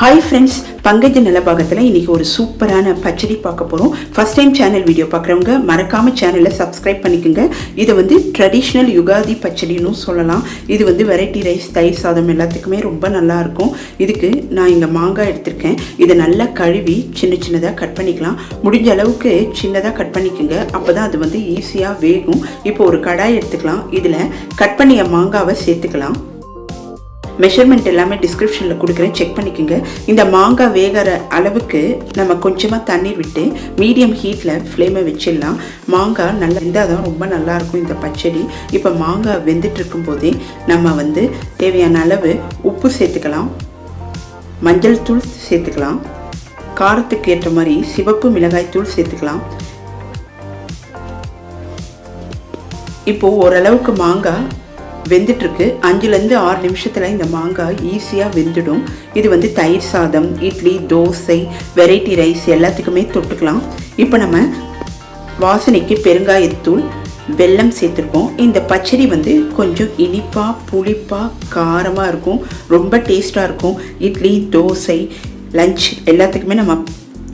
Hi friends, பங்கஜ நிலபாகத்தில் இன்றைக்கி ஒரு சூப்பரான பச்சடி பார்க்க போகிறோம். ஃபஸ்ட் டைம் சேனல் வீடியோ பார்க்குறவங்க மறக்காமல் சேனலை சப்ஸ்கிரைப் பண்ணிக்கோங்க. இதை ட்ரெடிஷ்னல் யுகாதி பச்சடின்னு சொல்லலாம். இது வெரைட்டி ரைஸ், தயிர் சாதம் எல்லாத்துக்குமே ரொம்ப நல்லாயிருக்கும். இதுக்கு நான் இங்கே மாங்காய் எடுத்திருக்கேன். இதை நல்லா கழுவி சின்ன சின்னதாக கட் பண்ணிக்கலாம். முடிஞ்ச அளவுக்கு சின்னதாக கட் பண்ணிக்கோங்க. அப்போ தான் அது ஈஸியாக வேகும். இப்போ ஒரு கடாய் எடுத்துக்கலாம். இதில் கட் பண்ணிய மாங்காவை சேர்த்துக்கலாம். மெஷர்மெண்ட் எல்லாமே டிஸ்கிரிப்ஷனில் கொடுக்குறேன், செக் பண்ணிக்கோங்க. இந்த மாங்காய் வேகிற அளவுக்கு நம்ம கொஞ்சமாக தண்ணீர் விட்டு மீடியம் ஹீட்டில் ஃப்ளேமை வச்சிடலாம். மாங்காய் நல்லா வெந்தால் தான் ரொம்ப நல்லாயிருக்கும் இந்த பச்சடி. இப்போ மாங்காய் வெந்துட்டு இருக்கும்போதே நம்ம தேவையான அளவு உப்பு சேர்த்துக்கலாம், மஞ்சள் தூள் சேர்த்துக்கலாம், காரத்துக்கு ஏற்ற மாதிரி சிவப்பு மிளகாய் தூள் சேர்த்துக்கலாம். இப்போது ஓரளவுக்கு மாங்காய் வெந்துட்டுருக்கு. 5லேருந்து 6 நிமிஷத்தில் இந்த மாங்காய் ஈஸியாக வெந்துடும். இது தயிர் சாதம், இட்லி, தோசை, வெரைட்டி ரைஸ் எல்லாத்துக்குமே தொட்டுக்கலாம். இப்போ நம்ம வாசனைக்கு பெருங்காயத்தூள், வெல்லம் சேர்த்துருக்கோம். இந்த பச்சடி கொஞ்சம் இனிப்பாக, புளிப்பாக, காரமாக இருக்கும். ரொம்ப டேஸ்ட்டாக இருக்கும். இட்லி, தோசை, லஞ்ச் எல்லாத்துக்குமே நம்ம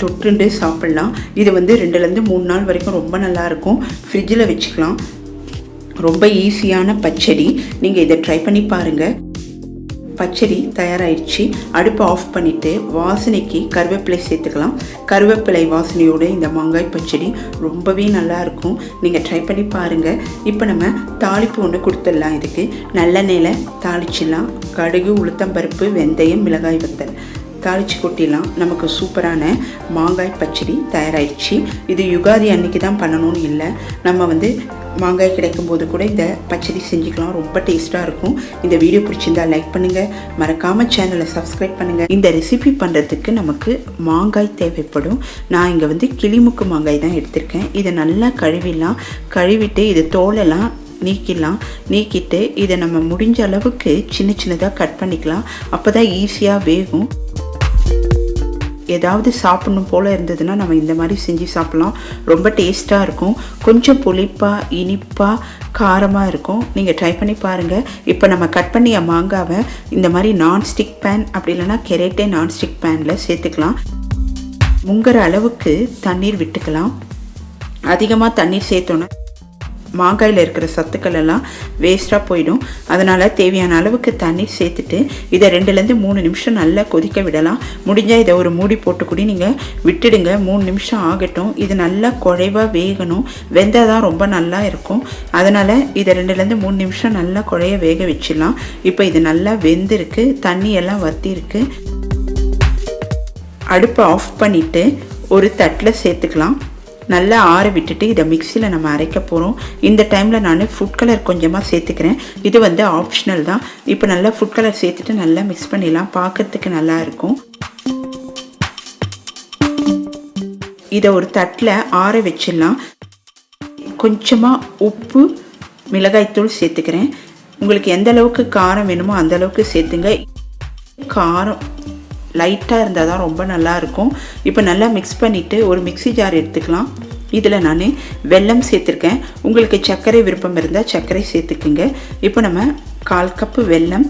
தொட்டுண்டு சாப்பிட்லாம். இது 2லேருந்து 3 நாள் வரைக்கும் ரொம்ப நல்லாயிருக்கும். ஃப்ரிட்ஜில் வச்சுக்கலாம். ரொம்ப ஈஸியான பச்சடி. நீங்கள் இதை ட்ரை பண்ணி பாருங்கள். பச்சடி தயாராகிடுச்சு. அடுப்பை ஆஃப் பண்ணிவிட்டு வாசனைக்கு கருவேப்பிலை சேர்த்துக்கலாம். கருவேப்பிலை வாசனையோடு இந்த மாங்காய் பச்சடி ரொம்பவே நல்லாயிருக்கும். நீங்கள் ட்ரை பண்ணி பாருங்கள். இப்போ நம்ம தாளிப்பு ஒன்று கொடுத்துடலாம். இதுக்கு நல்லெண்ணெயில் தாளிச்சிடலாம். கடுகு, உளுத்தம்பருப்பு, வெந்தயம், மிளகாய் வத்தல் தாளித்து கொட்டிடலாம். நமக்கு சூப்பரான மாங்காய் பச்சடி தயாராகிடுச்சு. இது யுகாதி அன்னைக்கு தான் பண்ணணும்னு இல்லை. நம்ம மாங்காய் கிடைக்கும் போது கூட இந்த பச்சடி செஞ்சுக்கலாம். ரொம்ப டேஸ்ட்டாக இருக்கும். இந்த வீடியோ பிடிச்சிருந்தால் லைக் பண்ணுங்கள். மறக்காமல் சேனலை சப்ஸ்கிரைப் பண்ணுங்கள். இந்த ரெசிபி பண்ணுறதுக்கு நமக்கு மாங்காய் தேவைப்படும். நான் இங்கே கிளிமுக்கு மாங்காய் தான் எடுத்திருக்கேன். இதை நல்லா கழுவிடலாம். கழுவிட்டு இது தோலெல்லாம் நீக்கிட்டு இதை நம்ம முடிஞ்ச அளவுக்கு சின்ன சின்னதாக கட் பண்ணிக்கலாம். அப்போ தான் ஈஸியாக வேகும். ஏதாவது சாப்பிடணும் போல் இருந்ததுன்னா நம்ம இந்த மாதிரி செஞ்சு சாப்பிட்லாம். ரொம்ப டேஸ்ட்டாக இருக்கும். கொஞ்சம் புளிப்பாக, இனிப்பாக, காரமாக இருக்கும். நீங்கள் ட்ரை பண்ணி பாருங்கள். இப்போ நம்ம கட் பண்ணிய மாங்காவை இந்த மாதிரி நான்ஸ்டிக் பேன், அப்படி இல்லைன்னா கெரேட்டே நான்ஸ்டிக் பேனில் சேர்த்துக்கலாம். முங்குற அளவுக்கு தண்ணீர் விட்டுக்கலாம். அதிகமாக தண்ணீர் சேர்த்தோன்னா மாங்காயில் இருக்கிற சத்துக்கள் எல்லாம் வேஸ்ட்டாக போயிடும். அதனால் தேவையான அளவுக்கு தண்ணீர் சேர்த்துட்டு இதை 2லேருந்து 3 நிமிஷம் நல்லா கொதிக்க விடலாம். முடிஞ்சால் இதை ஒரு மூடி போட்டு கூட நீங்கள் விட்டுடுங்க. 3 நிமிஷம் ஆகட்டும். இது நல்லா குழைவாக வேகணும். வெந்தால் தான் ரொம்ப நல்லா இருக்கும். அதனால் இதை 2லேருந்து 3 நிமிஷம் நல்லா குழைய வேக வச்சிடலாம். இப்போ இது நல்லா வெந்திருக்கு. தண்ணி எல்லாம் வற்றிருக்கு. அடுப்பை ஆஃப் பண்ணிவிட்டு ஒரு தட்டில் சேர்த்துக்கலாம். நல்லா ஆற விட்டுட்டு இதை மிக்சியில் நம்ம அரைக்க போகிறோம். இந்த டைமில் நான் ஃபுட் கலர் கொஞ்சமாக சேர்த்துக்கிறேன். இது ஆப்ஷனல் தான். இப்போ நல்லா ஃபுட் கலர் சேர்த்துட்டு நல்லா மிக்ஸ் பண்ணிடலாம். பார்க்குறதுக்கு நல்லா இருக்கும். இதை ஒரு தட்டில் ஆற வச்சிடலாம். கொஞ்சமாக உப்பு, மிளகாய்த்தூள் சேர்த்துக்கிறேன். உங்களுக்கு எந்த அளவுக்கு காரம் வேணுமோ அந்த அளவுக்கு சேர்த்துங்க. காரம் லைட்டாக இருந்தால் தான் ரொம்ப நல்லாயிருக்கும். இப்போ நல்லா மிக்ஸ் பண்ணிவிட்டு ஒரு மிக்ஸி ஜார் எடுத்துக்கலாம். இதில் நான் வெல்லம் சேர்த்துருக்கேன். உங்களுக்கு சர்க்கரை விருப்பம் இருந்தால் சர்க்கரை சேர்த்துக்குங்க. இப்போ நம்ம 1/4 கப்பு வெல்லம்,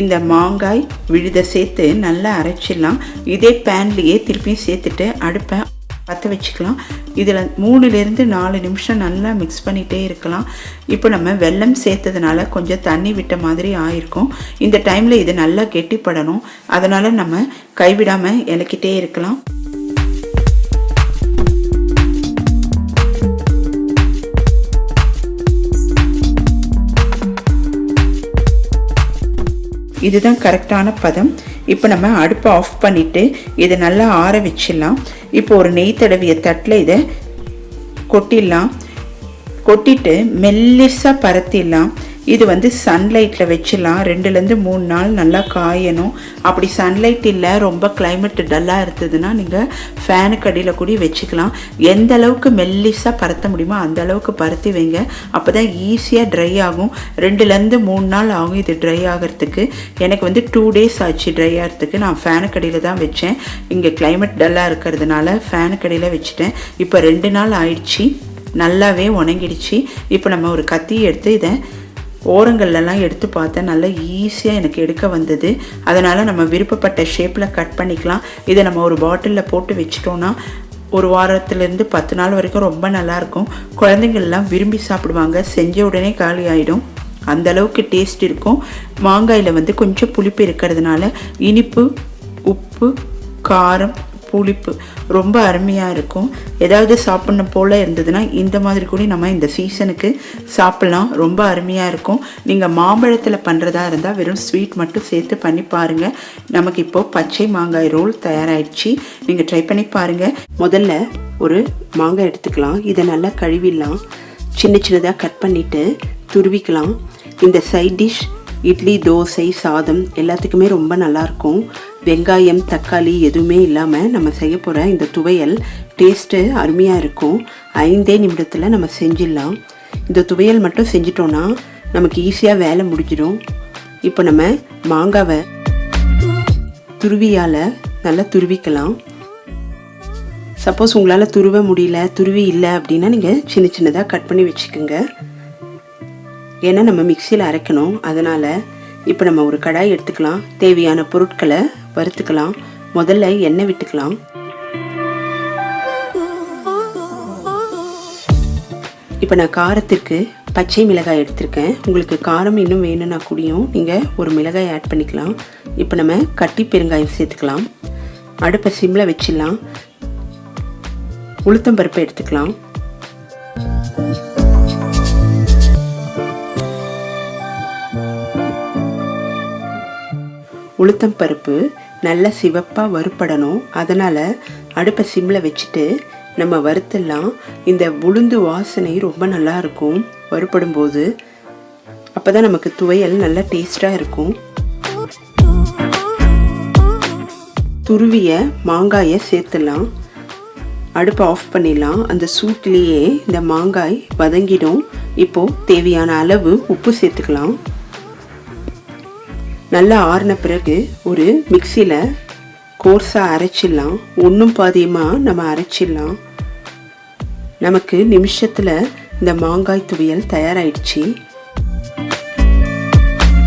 இந்த மாங்காய் விழுதை சேர்த்து நல்லா அரைச்சிடலாம். இதே பேன்லேயே திருப்பியும் சேர்த்துட்டு அடுப்பை பற்ற வச்சுக்கலாம். இதில் 3லேருந்து 4 நிமிஷம் நல்லா மிக்ஸ் பண்ணிகிட்டே இருக்கலாம். இப்போ நம்ம வெல்லம் சேர்த்ததுனால கொஞ்சம் தண்ணி விட்ட மாதிரி ஆயிருக்கும். இந்த டைமில் இது நல்லா கெட்டிப்படணும். அதனால் நம்ம கைவிடாமல் இலக்கிட்டே இருக்கலாம். இதுதான் கரெக்டான பதம். இப்போ நம்ம அடுப்பை ஆஃப் பண்ணிவிட்டு இதை நல்லா ஆற வச்சிடலாம். இப்போ ஒரு நெய் தடவிய தட்டில் இதை கொட்டிடலாம். கொட்டிட்டு மெல்லிஸாக பரத்திடலாம். இது சன்லைட்டில் வச்சிடலாம். 2லேருந்து 3 நாள் நல்லா காயணும். அப்படி சன்லைட் இல்லை, ரொம்ப கிளைமேட் டல்லாக இருந்ததுன்னா நீங்கள் ஃபேனுக்கு அடியில் கூட வச்சுக்கலாம். எந்த அளவுக்கு மெல்லிஸாக பரத்த முடியுமோ அந்த அளவுக்கு பருத்தி வைங்க. அப்போ தான் ஈஸியாக ட்ரை ஆகும். 2லேருந்து 3 நாள் ஆகும் இது ட்ரை ஆகிறதுக்கு. எனக்கு 2 டேஸ் ஆச்சு ட்ரை ஆகிறதுக்கு. நான் ஃபேனுக்கு அடியில் தான் வச்சேன். இங்கே கிளைமேட் டல்லாக இருக்கிறதுனால ஃபேனுக்கு அடியில் வச்சுட்டேன். இப்போ 2 நாள் ஆயிடுச்சு. நல்லாவே உணங்கிடுச்சு. இப்போ நம்ம ஒரு கத்தி எடுத்து இதை ஓரங்கள்லாம் எடுத்து பார்த்தேன், நல்லா ஈஸியாக எனக்கு எடுக்க வந்தது. அதனால் நம்ம விருப்பப்பட்ட ஷேப்பில் கட் பண்ணிக்கலாம். இதை நம்ம ஒரு பாட்டிலில் போட்டு வச்சிட்டோன்னா ஒரு வாரத்துலேருந்து 10 நாள் வரைக்கும் ரொம்ப நல்லாயிருக்கும். குழந்தைங்கள்லாம் விரும்பி சாப்பிடுவாங்க. செஞ்ச உடனே காலி ஆகிடும், அந்தளவுக்கு டேஸ்ட் இருக்கும். மாங்காயில் வந்து கொஞ்சம் புளிப்பு இருக்கிறதுனால இனிப்பு, உப்பு, காரம், புளிப்பு ரொம்ப அருமையாக இருக்கும். ஏதாவது சாப்பிட்ணும் போல் இருந்ததுன்னா இந்த மாதிரி கூட நம்ம இந்த சீசனுக்கு சாப்பிட்லாம், ரொம்ப அருமையாக இருக்கும். நீங்கள் மாம்பழத்தில் பண்ணுறதா இருந்தால் வெறும் ஸ்வீட் மட்டும் சேர்த்து பண்ணி பாருங்கள். நமக்கு இப்போது பச்சை மாங்காய் ரோல் தயாராகிடுச்சு, நீங்கள் ட்ரை பண்ணி பாருங்கள். முதல்ல ஒரு மாங்காய் எடுத்துக்கலாம். இதை நல்லா கழுவிடலாம். சின்ன சின்னதாக கட் பண்ணிவிட்டு துருவிக்கலாம். இந்த சைட் டிஷ் இட்லி, தோசை, சாதம் எல்லாத்துக்குமே ரொம்ப நல்லாயிருக்கும். வெங்காயம், தக்காளி எதுவுமே இல்லாமல் நம்ம செய்ய போகிற இந்த துவையல் டேஸ்ட்டு அருமையாக இருக்கும். 5 நிமிடத்தில் நம்ம செஞ்சிடலாம். இந்த துவையல் மட்டும் செஞ்சிட்டோன்னா நமக்கு ஈஸியாக வேலை முடிஞ்சிடும். இப்போ நம்ம மாங்காவை துருவியால் நல்லா துருவிக்கலாம். சப்போஸ் உங்களால் துருவ முடியல, துருவி இல்லை அப்படின்னா நீங்கள் சின்ன சின்னதாக கட் பண்ணி வச்சுக்கோங்க. ஏன்னா நம்ம மிக்சியில் அரைக்கணும், அதனால். இப்போ நம்ம ஒரு கடாய் எடுத்துக்கலாம். தேவையான பொருட்களை வறுத்துக்கலாம். முதல்ல எண்ணெய் விட்டுக்கலாம். இப்போ நான் காரத்திற்கு பச்சை மிளகாய் எடுத்திருக்கேன். உங்களுக்கு காரம் இன்னும் வேணும்னா கூடியும் நீங்கள் ஒரு மிளகாய் ஆட் பண்ணிக்கலாம். இப்போ நம்ம கட்டி பெருங்காயம் சேர்த்துக்கலாம். அடுப்பை சிம்மில் வச்சிடலாம். உளுத்தம்பருப்பை எடுத்துக்கலாம். உளுத்தம் பருப்பு நல்லா சிவப்பாக வறுப்படணும். அதனால் அடுப்பை சிம்மில் வச்சுட்டு நம்ம வறுத்துடலாம். இந்த உளுந்து வாசனை ரொம்ப நல்லா இருக்கும் வறுப்படும் போது. அப்போ தான் நமக்கு துவையல் நல்லா டேஸ்ட்டாக இருக்கும். துருவிய மாங்காயை சேர்த்துடலாம். அடுப்பை ஆஃப் பண்ணிடலாம். அந்த சூட்லேயே இந்த மாங்காய் வதங்கிடும். இப்போது தேவையான அளவு உப்பு சேர்த்துக்கலாம். நல்லா ஆறின பிறகு ஒரு மிக்சியில் கோர்ஸாக அரைச்சிடலாம். ஒன்றும் பாதியமாக நம்ம அரைச்சிடலாம். நமக்கு நிமிஷத்தில் இந்த மாங்காய் துவையல் தயாராகிடுச்சு.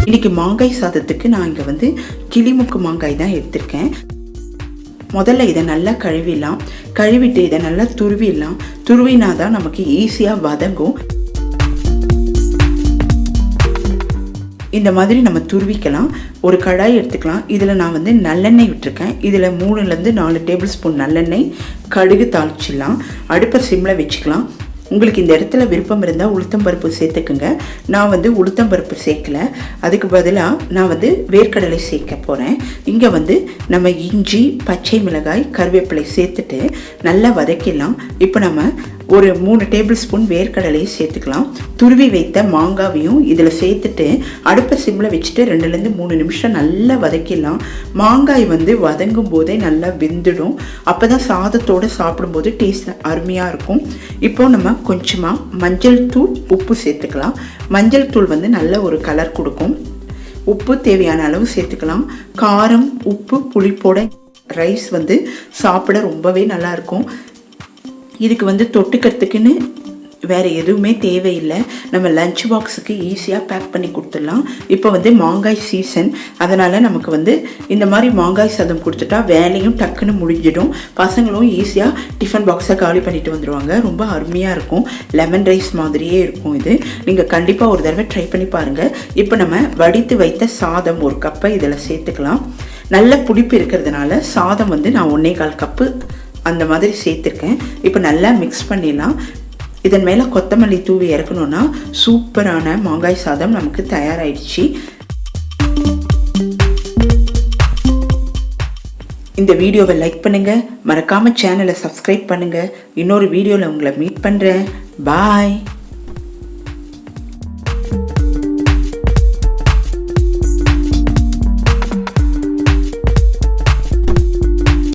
இன்றைக்கி மாங்காய் சாதத்துக்கு நான் இங்கே வந்து கிளிமுக்கு மாங்காய் தான் எடுத்திருக்கேன். முதல்ல இதை நல்லா கழுவிடலாம். கழுவிட்டு இதை நல்லா துருவிடலாம். துருவினா தான் நமக்கு ஈஸியாக வதங்கும். இந்த மாதிரி நம்ம துருவிக்கலாம். ஒரு கடாய் எடுத்துக்கலாம். இதில் நான் வந்து நல்லெண்ணெய் விட்டுருக்கேன். இதில் 3லேருந்து 4 டேபிள் ஸ்பூன் நல்லெண்ணெய், கடுகு தாளிச்சிடலாம். அடுப்பை சிம்மில் வச்சுக்கலாம். உங்களுக்கு இந்த இடத்துல விருப்பம் இருந்தால் உளுத்தம்பருப்பு சேர்த்துக்குங்க. நான் வந்து உளுத்தம்பருப்பு சேர்க்கல, அதுக்கு பதிலாக நான் வந்து வேர்க்கடலை சேர்க்க போகிறேன். இங்கே வந்து நம்ம இஞ்சி, பச்சை மிளகாய், கருவேப்பிலை சேர்த்துட்டு நல்லா வதக்கிடலாம். இப்போ நம்ம ஒரு 3 டேபிள் ஸ்பூன் வேர்க்கடலையை சேர்த்துக்கலாம். துருவி வைத்த மாங்காவையும் இதில் சேர்த்துட்டு அடுப்பை சிம்மில் வச்சுட்டு 2லேருந்து 3 நிமிஷம் நல்லா வதக்கிடலாம். மாங்காய் வந்து வதங்கும் போதே நல்லா வெந்துடும். அப்போ தான் சாதத்தோடு சாப்பிடும்போது டேஸ்ட் அருமையாக இருக்கும். இப்போது நம்ம கொஞ்சமாக மஞ்சள் தூள், உப்பு சேர்த்துக்கலாம். மஞ்சள் தூள் வந்து நல்ல ஒரு கலர் கொடுக்கும். உப்பு தேவையான அளவு சேர்த்துக்கலாம். காரம், உப்பு, புளிப்போட ரைஸ் வந்து சாப்பிட ரொம்பவே நல்லாயிருக்கும். இதுக்கு வந்து தொட்டுக்கிறதுக்குன்னு வேறு எதுவுமே தேவையில்லை. நம்ம லஞ்ச் பாக்ஸுக்கு ஈஸியாக பேக் பண்ணி கொடுத்துடலாம். இப்போ வந்து மாங்காய் சீசன், அதனால் நமக்கு வந்து இந்த மாதிரி மாங்காய் சாதம் கொடுத்துட்டா வேலையும் டக்குன்னு முடிஞ்சிடும். பசங்களும் ஈஸியாக டிஃபன் பாக்ஸை காலி பண்ணிட்டு வந்துடுவாங்க. ரொம்ப அருமையாக இருக்கும். லெமன் ரைஸ் மாதிரியே இருக்கும். இது நீங்கள் கண்டிப்பாக ஒரு தடவை ட்ரை பண்ணி பாருங்கள். இப்போ நம்ம வடித்து வைத்த சாதம் 1 கப்பை இதில் சேர்த்துக்கலாம். நல்ல புளிப்பு இருக்கிறதுனால சாதம் வந்து நான் 1/4 கப்பு அந்த மாதிரி சேர்த்துருக்கேன். இப்போ நல்லா மிக்ஸ் பண்ணிடலாம். இதன் மேலே கொத்தமல்லி தூவி இறக்கணுன்னா சூப்பரான மாங்காய் சாதம் நமக்கு தயாராகிடுச்சு. இந்த வீடியோவை லைக் பண்ணுங்கள், மறக்காமல் சேனலை சப்ஸ்கிரைப் பண்ணுங்கள். இன்னொரு வீடியோவில் உங்களை மீட் பண்ணுறேன். பாய்.